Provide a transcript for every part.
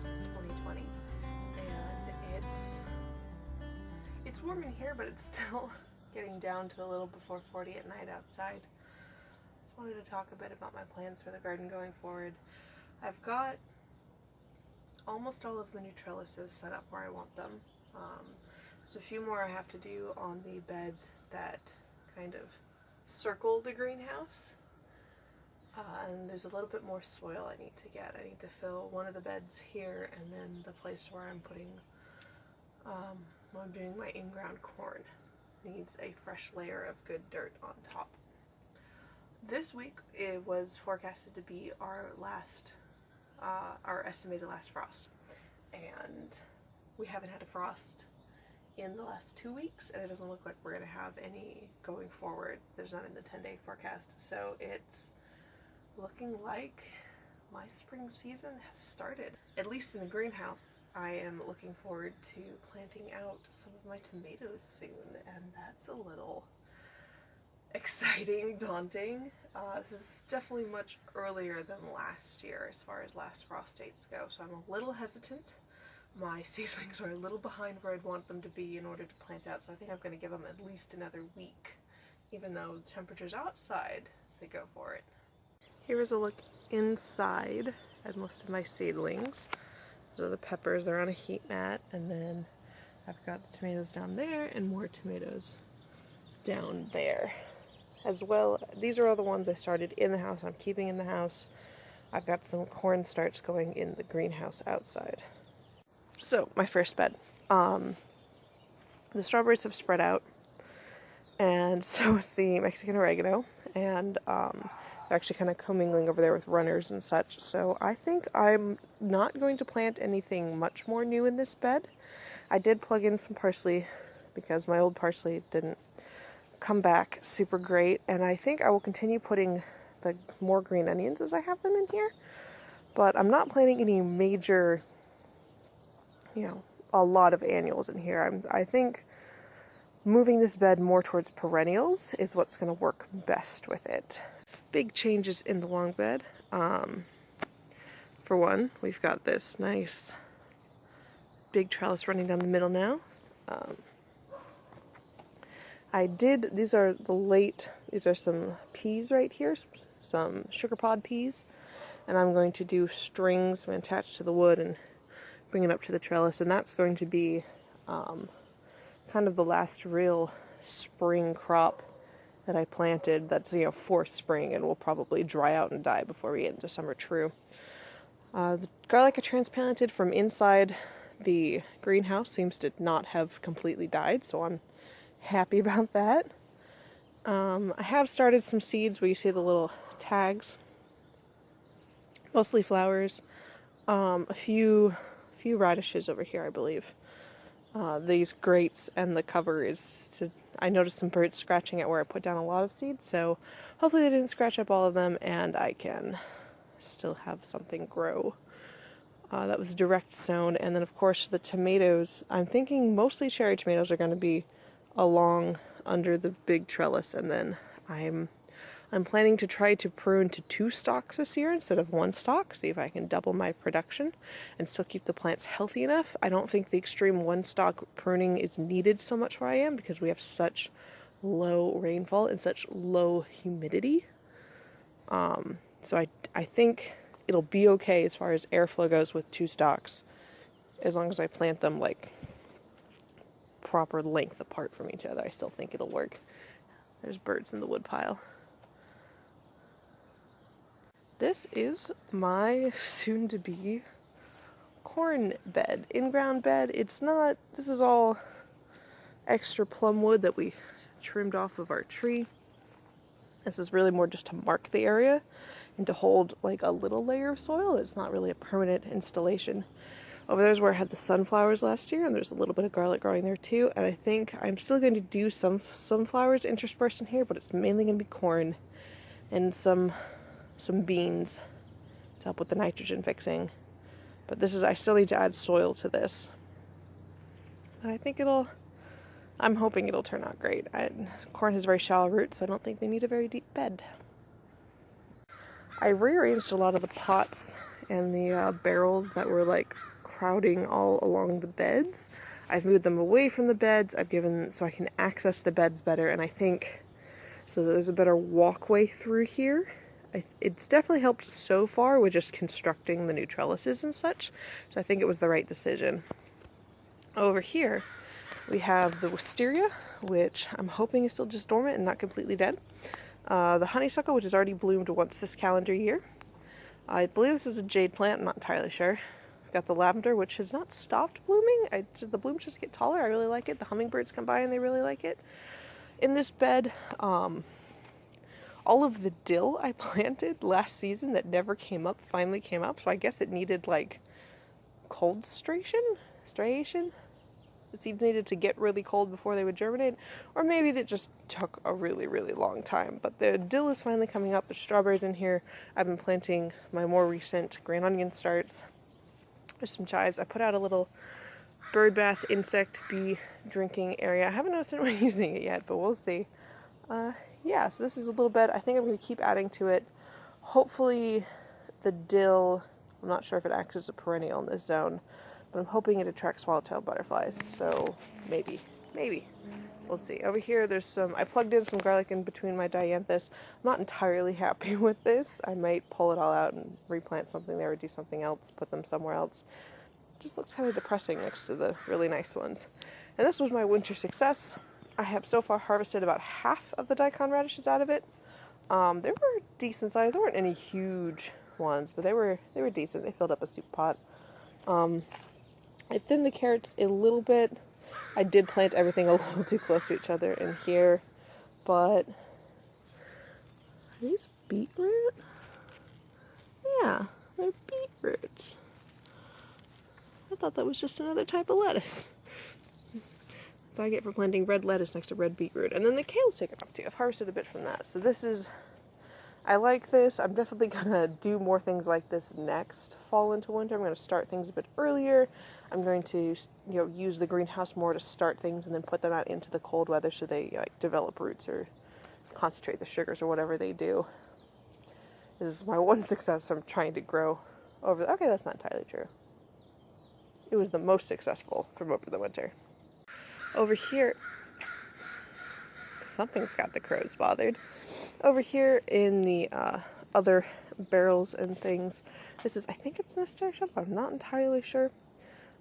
2020, and it's warm in here, but it's still getting down to a little before 40 at night outside. Just wanted to talk a bit about my plans for the garden going forward. I've got almost all of the new trellises set up where I want them. There's a few more I have to do on the beds that kind of circle the greenhouse. And there's a little bit more soil I need to get. I need to fill one of the beds here, and then the place where I'm putting, when I'm doing my in-ground corn needs a fresh layer of good dirt on top. This week it was forecasted to be our estimated last frost, and we haven't had a frost in the last 2 weeks, and it doesn't look like we're going to have any going forward. There's none in the 10-day forecast, so it's looking like my spring season has started. At least in the greenhouse, I am looking forward to planting out some of my tomatoes soon, and that's a little exciting, daunting. This is definitely much earlier than last year as far as last frost dates go, so I'm a little hesitant. My seedlings are a little behind where I'd want them to be in order to plant out, so I think I'm going to give them at least another week, even though the temperatures outside say go for it. Here is a look inside at most of my seedlings. So the peppers are on a heat mat, and then I've got the tomatoes down there and more tomatoes down there as well. These are all the ones I started in the house, I'm keeping in the house. I've got some corn starts going in the greenhouse outside. So my first bed, the strawberries have spread out, and so is the Mexican oregano, and they're actually kind of commingling over there with runners and such. So I think I'm not going to plant anything much more new in this bed. I did plug in some parsley because my old parsley didn't come back super great, and I think I will continue putting the more green onions as I have them in here, but I'm not planting any major, a lot of annuals in here. I think moving this bed more towards perennials is what's going to work best with it. Big changes in the long bed. For one, we've got this nice big trellis running down the middle now. These are some peas right here, some sugar pod peas, and I'm going to do strings attached to the wood and bring it up to the trellis, and that's going to be kind of the last real spring crop that I planted that's, for spring, and will probably dry out and die before we get into summer true. The garlic I transplanted from inside the greenhouse seems to not have completely died, so I'm happy about that. I have started some seeds where you see the little tags, mostly flowers, a few radishes over here, I believe. These grates and the cover I noticed some birds scratching at where I put down a lot of seeds, so hopefully they didn't scratch up all of them and I can still have something grow. That was direct sown, and then of course the tomatoes, I'm thinking mostly cherry tomatoes are going to be along under the big trellis, and then I'm planning to try to prune to 2 stalks this year instead of 1 stalk, see if I can double my production and still keep the plants healthy enough. I don't think the extreme 1 stalk pruning is needed so much where I am because we have such low rainfall and such low humidity. So I think it'll be okay as far as airflow goes with 2 stalks, as long as I plant them like proper length apart from each other. I still think it'll work. There's birds in the wood pile. This is my soon-to-be corn bed, in-ground bed. This is all extra plum wood that we trimmed off of our tree. This is really more just to mark the area and to hold like a little layer of soil. It's not really a permanent installation. Over there's where I had the sunflowers last year, and there's a little bit of garlic growing there too, and I think I'm still going to do some sunflowers interspersed in here, but it's mainly going to be corn and some beans to help with the nitrogen fixing. But I still need to add soil to this. And I think I'm hoping it'll turn out great. Corn has very shallow roots, so I don't think they need a very deep bed. I rearranged a lot of the pots and the barrels that were like crowding all along the beds. I've moved them away from the beds. I've given so I can access the beds better, and I think so that there's a better walkway through here. It's definitely helped so far with just constructing the new trellises and such, so I think it was the right decision. Over here we have the wisteria, which I'm hoping is still just dormant and not completely dead. The honeysuckle, which has already bloomed once this calendar year. I believe this is a jade plant, I'm not entirely sure. I've got the lavender, which has not stopped blooming. The blooms just get taller. I really like it. The hummingbirds come by and they really like it. In this bed, all of the dill I planted last season that never came up finally came up, so I guess it needed like cold striation. The seeds needed to get really cold before they would germinate, or maybe that just took a really, really long time. But the dill is finally coming up. There's strawberries in here. I've been planting my more recent green onion starts. There's some chives. I put out a little bird bath, insect, bee drinking area. I haven't noticed anyone using it yet, but we'll see. Yeah, so this is a little bed. I think I'm going to keep adding to it. Hopefully the dill, I'm not sure if it acts as a perennial in this zone, but I'm hoping it attracts swallowtail butterflies, so maybe. We'll see. Over here there's some, I plugged in some garlic in between my dianthus. I'm not entirely happy with this. I might pull it all out and replant something there or do something else, put them somewhere else. It just looks kind of depressing next to the really nice ones. And this was my winter success. I have so far harvested about half of the daikon radishes out of it. They were decent size. There weren't any huge ones, but they were decent. They filled up a soup pot. I thinned the carrots a little bit. I did plant everything a little too close to each other in here, but are these beetroot? Yeah, they're beetroots. I thought that was just another type of lettuce. So I get for planting red lettuce next to red beetroot. And then the kale's taken off too. I've harvested a bit from that. So this is, I like this. I'm definitely gonna do more things like this next fall into winter. I'm gonna start things a bit earlier. I'm going to, use the greenhouse more to start things and then put them out into the cold weather so they develop roots or concentrate the sugars or whatever they do. This is my one success I'm trying to grow over okay, that's not entirely true. It was the most successful from over the winter. Over here, something's got the crows bothered. Over here in the other barrels and things, this is, I think it's nasturtium, but I'm not entirely sure.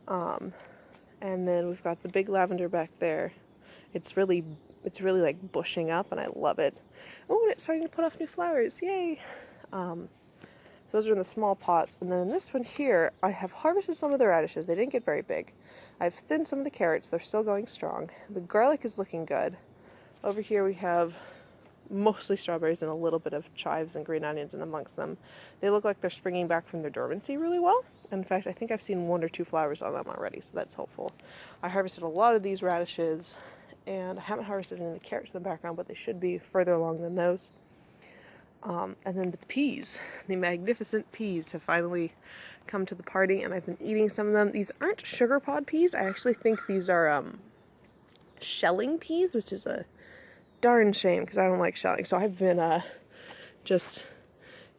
And then we've got the big lavender back there. It's really like bushing up, and I love it. Oh, and it's starting to put off new flowers. Yay! Those are in the small pots. And then in this one here, I have harvested some of the radishes. They didn't get very big. I've thinned some of the carrots. They're still going strong. The garlic is looking good. Over here we have mostly strawberries and a little bit of chives and green onions in amongst them. They look like they're springing back from their dormancy really well. In fact, I think I've seen 1 or 2 flowers on them already, so that's hopeful. I harvested a lot of these radishes, and I haven't harvested any of the carrots in the background, but they should be further along than those. And then the peas, the magnificent peas, have finally come to the party, and I've been eating some of them. These aren't sugar pod peas. I actually think these are shelling peas, which is a darn shame because I don't like shelling. So I've been just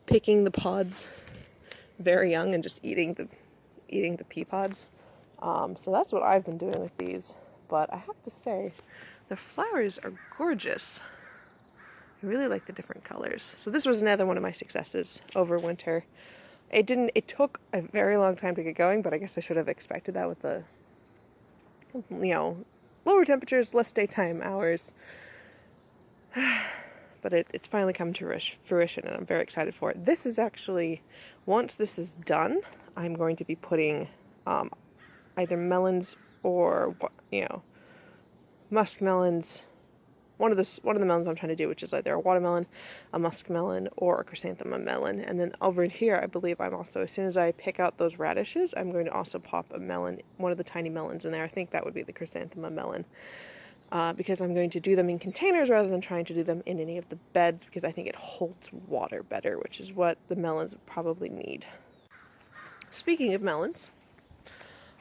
picking the pods very young and just eating the pea pods. So that's what I've been doing with these. But I have to say, the flowers are gorgeous. I really like the different colors. So this was another one of my successes over winter. It took a very long time to get going, but I guess I should have expected that with the, lower temperatures, less daytime hours. But it's finally come to fruition, and I'm very excited for it. This is actually, once this is done, I'm going to be putting either melons or, muskmelons. One of the melons I'm trying to do, which is either a watermelon, a muskmelon, or a chrysanthemum melon. And then over here, I believe I'm also, as soon as I pick out those radishes, I'm going to also pop a melon, one of the tiny melons in there. I think that would be the chrysanthemum melon. Because I'm going to do them in containers rather than trying to do them in any of the beds, because I think it holds water better, which is what the melons would probably need. Speaking of melons,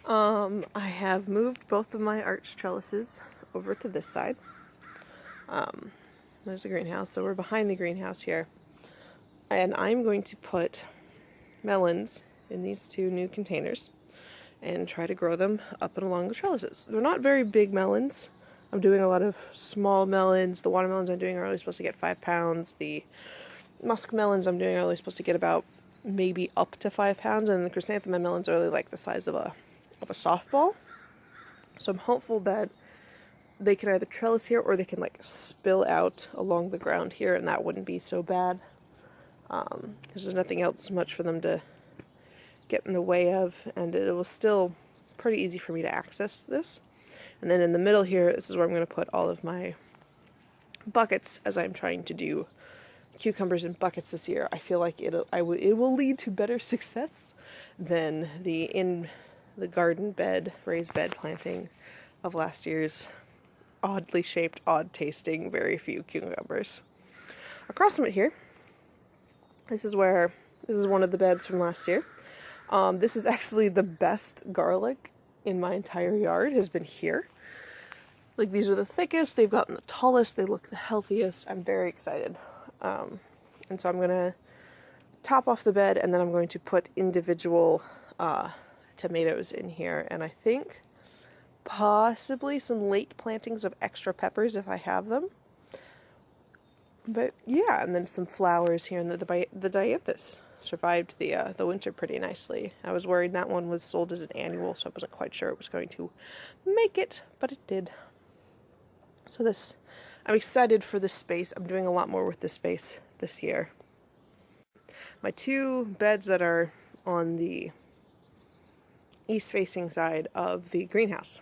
I have moved both of my arch trellises over to this side. There's the greenhouse, so we're behind the greenhouse here. And I'm going to put melons in these 2 new containers and try to grow them up and along the trellises. They're not very big melons. I'm doing a lot of small melons. The watermelons I'm doing are only supposed to get 5 pounds. The musk melons I'm doing are only supposed to get about maybe up to 5 pounds, and the chrysanthemum melons are really like the size of a softball. So I'm hopeful that they can either trellis here or they can like spill out along the ground here, and that wouldn't be so bad. Because there's nothing else much for them to get in the way of, and it was still pretty easy for me to access this. And then in the middle here, this is where I'm going to put all of my buckets, as I'm trying to do cucumbers in buckets this year. I feel like it will lead to better success than in the garden bed, raised bed planting of last year's oddly shaped, odd tasting, very few cucumbers. Across from it here, this is one of the beds from last year. This is actually the best garlic in my entire yard has been here. Like, these are the thickest, they've gotten the tallest, they look the healthiest. I'm very excited. And so I'm going to top off the bed, and then I'm going to put individual tomatoes in here, and I think possibly some late plantings of extra peppers if I have them. But yeah, and then some flowers here, and the dianthus survived the winter pretty nicely. I was worried that one was sold as an annual, so I wasn't quite sure it was going to make it, but it did. So I'm excited for this space. I'm doing a lot more with this space this year. My 2 beds that are on the east-facing side of the greenhouse.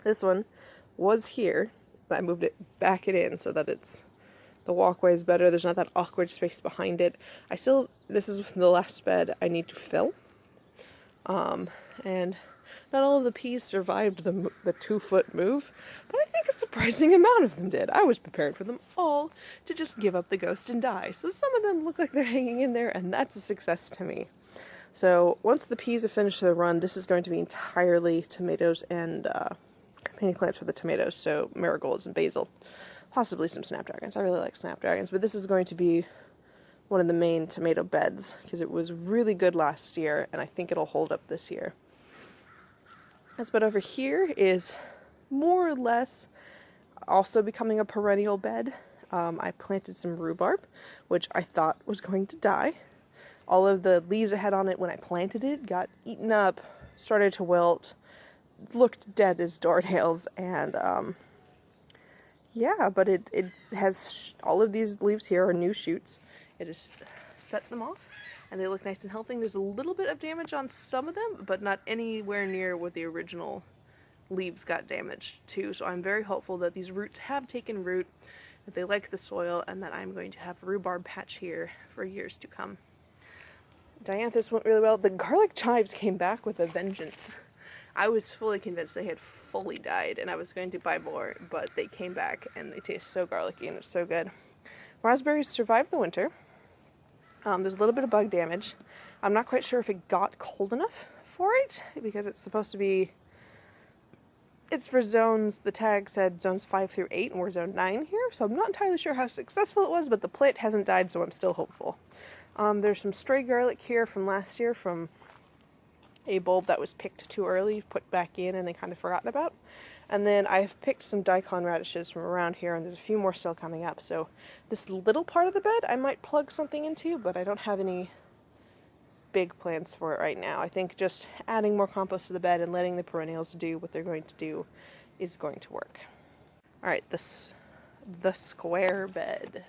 This one was here, but I moved it back in so that the walkway is better. There's not that awkward space behind it. This is the last bed I need to fill. And not all of the peas survived the 2-foot move, but I think a surprising amount of them did. I was prepared for them all to just give up the ghost and die. So some of them look like they're hanging in there, and that's a success to me. So once the peas have finished their run, this is going to be entirely tomatoes and companion plants for the tomatoes, so marigolds and basil. Possibly some snapdragons. I really like snapdragons, but this is going to be one of the main tomato beds because it was really good last year, and I think it'll hold up this year. This bed over here is more or less also becoming a perennial bed. I planted some rhubarb, which I thought was going to die. All of the leaves I had on it when I planted it got eaten up, started to wilt, looked dead as doornails, and yeah, but it has all of these leaves here are new shoots. It has set them off, and they look nice and healthy. There's a little bit of damage on some of them, but not anywhere near what the original leaves got damaged to. So I'm very hopeful that these roots have taken root, that they like the soil, and that I'm going to have a rhubarb patch here for years to come. Dianthus went really well. The garlic chives came back with a vengeance. I was fully convinced they had fully died, and I was going to buy more, but they came back, and they taste so garlicky, and it's so good. Raspberries survived the winter. There's a little bit of bug damage. I'm not quite sure if it got cold enough for it, because it's supposed to be, it's for zones, the tag said zones 5 through 8, and we're zone 9 here, so I'm not entirely sure how successful it was, but the plant hasn't died, so I'm still hopeful. There's some stray garlic here from last year from a bulb that was picked too early, put back in, and then kind of forgotten about. And then I've picked some daikon radishes from around here, and there's a few more still coming up. So this little part of the bed I might plug something into, but I don't have any big plans for it right now. I think just adding more compost to the bed and letting the perennials do what they're going to do is going to work. All right, the square bed.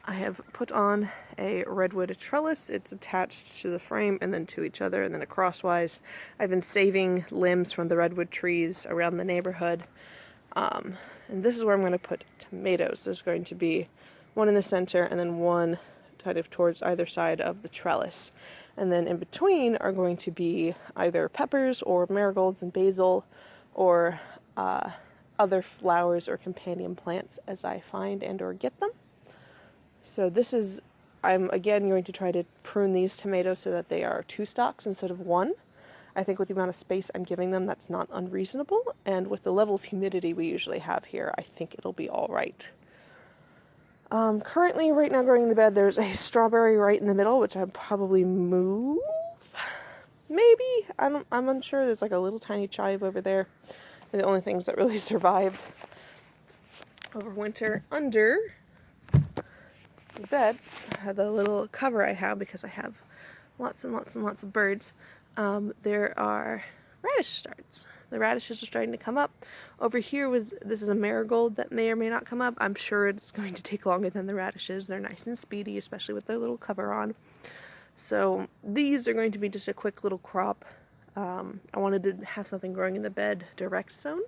I have put on a redwood trellis. It's attached to the frame and then to each other and then a crosswise. I've been saving limbs from the redwood trees around the neighborhood. And this is where I'm going to put tomatoes. There's going to be one in the center and then one kind of towards either side of the trellis. And then in between are going to be either peppers or marigolds and basil or other flowers or companion plants as I find and or get them. So this is, I'm again going to try to prune these tomatoes so that they are 2 stalks instead of 1. I think with the amount of space I'm giving them, that's not unreasonable. And with the level of humidity we usually have here, I think it'll be all right. Currently, right now growing in the bed, there's a strawberry right in the middle, which I'd probably move. Maybe? I'm unsure. There's like a little tiny chive over there. They're the only things that really survived over winter under the bed. The little cover I have, because I have lots and lots and lots of birds. There are radish starts. The radishes are starting to come up. Over here this is a marigold that may or may not come up. I'm sure it's going to take longer than the radishes. They're nice and speedy, especially with their little cover on. So these are going to be just a quick little crop. I wanted to have something growing in the bed direct sown,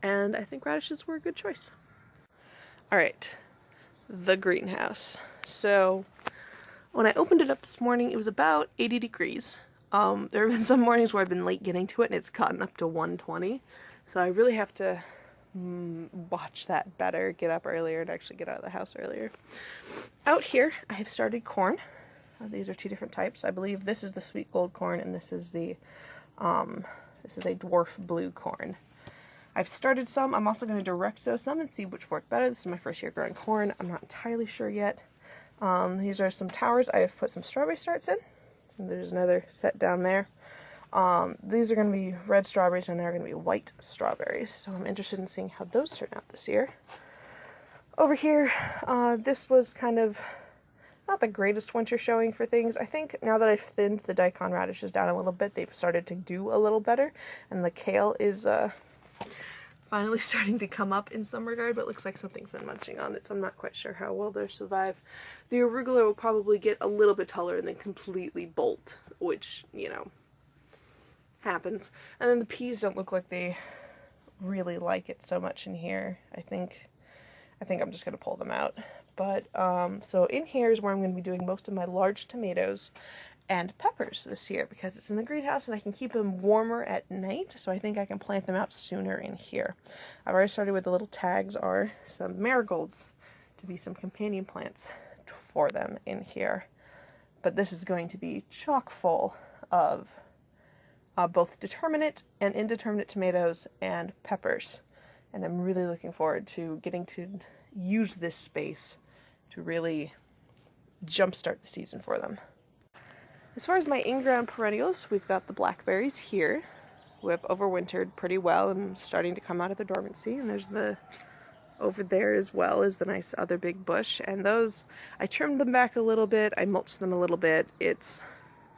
and I think radishes were a good choice. Alright, the greenhouse. So when I opened it up this morning, it was about 80 degrees. There have been some mornings where I've been late getting to it and it's gotten up to 120. So I really have to watch that better, get up earlier and actually get out of the house earlier. Out here, I have started corn. These are two different types. I believe this is the sweet gold corn and this is the this is a dwarf blue corn. I've started some. I'm also going to direct sow some and see which work better. This is my first year growing corn. I'm not entirely sure yet. These are some towers. I have put some strawberry starts in. There's another set down there. These are going to be red strawberries and they're going to be white strawberries. So I'm interested in seeing how those turn out this year. Over here, this was kind of not the greatest winter showing for things. I think now that I've thinned the daikon radishes down a little bit, they've started to do a little better. And the kale is finally starting to come up in some regard, but it looks like something's been munching on it, so I'm not quite sure how well they'll survive. The arugula will probably get a little bit taller and then completely bolt, which, you know, happens. And then the peas don't look like they really like it so much in here. I think I'm just going to pull them out. But, so in here is where I'm going to be doing most of my large tomatoes and peppers this year, because it's in the greenhouse and I can keep them warmer at night, so I think I can plant them out sooner in here. I've already started with the little tags are some marigolds to be some companion plants for them in here. But this is going to be chock full of both determinate and indeterminate tomatoes and peppers. And I'm really looking forward to getting to use this space to really jumpstart the season for them. As far as my in-ground perennials, we've got the blackberries here, who have overwintered pretty well and starting to come out of their dormancy. And there's the, over there as well, is the nice other big bush. And those, I trimmed them back a little bit, I mulched them a little bit.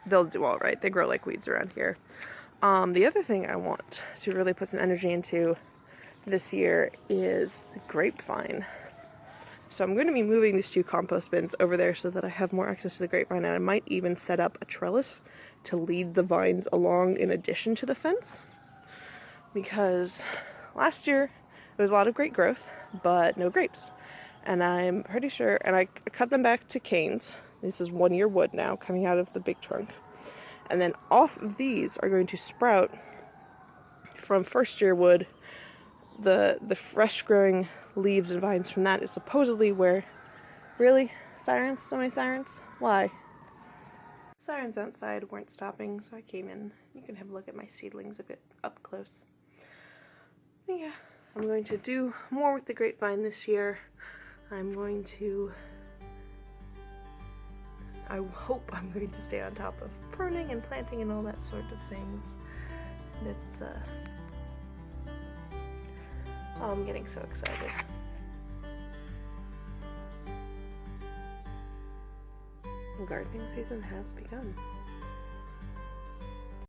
They'll do all right. They grow like weeds around here. The other thing I want to really put some energy into this year is the grapevine. So I'm going to be moving these two compost bins over there so that I have more access to the grapevine, and I might even set up a trellis to lead the vines along in addition to the fence. Because last year there was a lot of great growth, but no grapes. And I'm pretty sure, and I cut them back to canes. This is 1 year wood now coming out of the big trunk. And then off of these are going to sprout from first year wood the fresh growing leaves and vines from that is supposedly where... Really? Sirens? So many sirens? Why? Sirens outside weren't stopping, so I came in. You can have a look at my seedlings a bit up close. Yeah, I'm going to do more with the grapevine this year. I hope I'm going to stay on top of pruning and planting and all that sort of things. I'm getting so excited. Gardening season has begun.